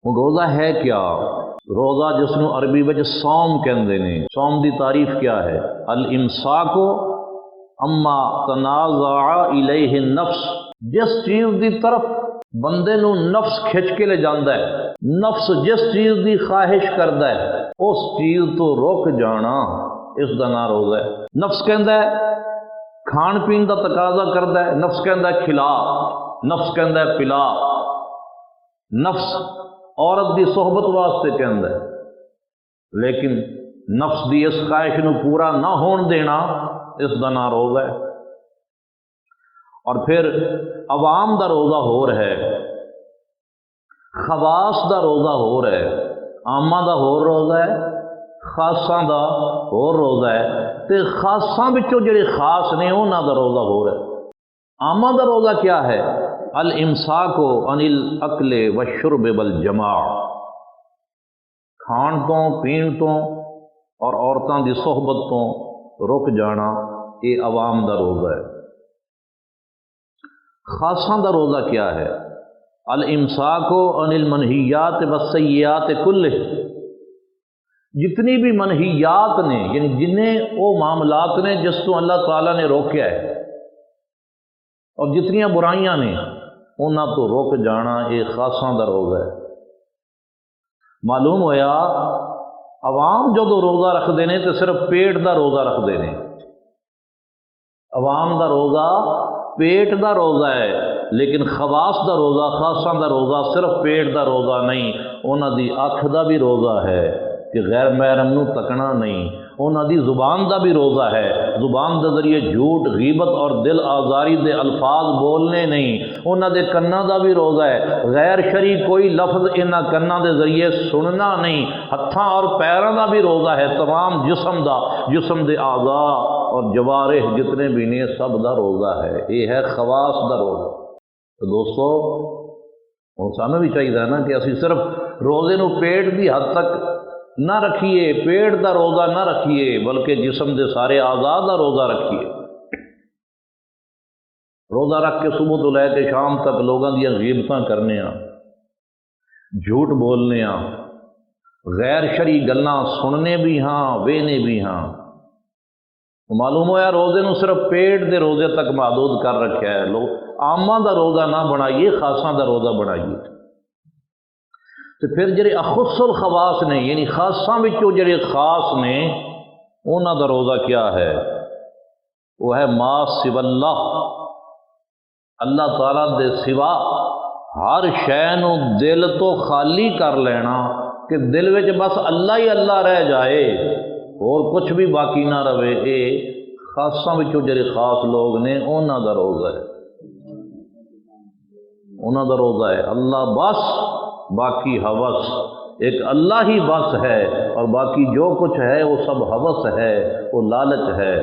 ہوں روزہ ہے کیا؟ روزہ جس نوں عربی وچ صوم کہندے نے، صوم دی تعریف کیا ہے؟ الامساک اما تنازع الیہ النفس، جس چیز دی طرف بندے نو نفس کھچ کے لے جاندا ہے، نفس جس چیز دی خواہش کردا ہے اس چیز تو رک جانا، اس دا نام روزہ ہے۔ نفس کہندا ہے کھان پین دا تقاضا کردا ہے، نفس کہندا ہے کھلا، نفس کہندا ہے پلا، نفس عورت دی صحبت واسطے کہندا ہے، لیکن نفس دی اس خواہش نو پورا نہ ہون دینا، اس دا نام روزہ ہے۔ اور پھر عوام دا روزہ ہور ہے، خواص دا روزہ ہور ہے، عامہ دا ہور روزہ ہے، خاصاں دا ہور روزہ ہے، تے خاصاں وچوں جڑے خاص نے انہاں دا روزہ ہور ہے۔ عامہ دا روزہ کیا ہے؟ الامساک عن الاکل والشرب والجماع، کھان تو پین تو اور عورتاں دی صحبت تو رک جانا، یہ عوام دا روزہ ہے۔ خاصاں دا روزہ کیا ہے؟ الامساک عن المنہیات والسیئات کلہ، جتنی بھی منہیات نے یعنی جنہیں وہ معاملات نے جس تو اللہ تعالیٰ نے روکیا ہے، اور جتنی برائیاں نے انہاں تو رک جانا، یہ خاصاں دا روزہ ہے۔ معلوم ہویا عوام جدو روزہ رکھتے ہیں تو صرف پیٹ دا روزہ رکھتے ہیں، عوام دا روزہ پیٹ دا روزہ ہے، لیکن خواص دا روزہ، خاصاں دا روزہ صرف پیٹ دا روزہ نہیں، انہاں دی اکھ دا بھی روزہ ہے کہ غیر محرم نو تکنا نہیں، انہاں دی زبان دا بھی روزہ ہے، زبان دے ذریعے جھوٹ، غیبت اور دل آزاری دے الفاظ بولنے نہیں، انہاں دے کناں دا بھی روزہ ہے، غیر شرعی کوئی لفظ انہاں کناں دے ذریعے سننا نہیں، ہتھاں اور پیراں دا بھی روزہ ہے، تمام جسم دا، جسم دے اعضاء اور جوارح جتنے بھی نے سب دا روزہ ہے، یہ ہے خواص دا روزہ۔ تو دوستو ہن سانوں بھی چاہیے نا کہ اسی صرف روزے نو پیٹ دی حد تک نہ رکھیے، پیٹ دا روزہ نہ رکھیے، بلکہ جسم دے سارے اعضاء دا روزہ رکھیے۔ روزہ رکھ کے صبح تو لے کے شام تک لوگاں دیاں غیبتاں کرنے ہاں، جھوٹ بولنے ہاں، غیر شرعی گلاں سننے بھی ہاں، وینے بھی ہاں۔ معلوم ہوا روزے نو صرف پیٹ دے روزے تک محدود کر رکھا ہے، لوگ عامہ دا روزہ نہ بنائیے، خاصاں دا روزہ بنائیے۔ تو پھر جڑے اخص الخواص نے یعنی خاصاں وچوں جڑے خاص نے انہاں دا روزہ کیا ہے؟ وہ ہے ما سوی اللہ، اللہ تعالیٰ دے سوا ہر شے نو دل تو خالی کر لینا کہ دل وچ بس اللہ ہی اللہ رہ جائے اور کچھ بھی باقی نہ رہے، اے خاصاں وچوں جڑے خاص لوگ نے انہاں دا روزہ ہے، انہاں دا روزہ ہے۔ اللہ بس باقی ہوس، ایک اللہ ہی بس ہے اور باقی جو کچھ ہے وہ سب ہوس ہے، وہ لالچ ہے۔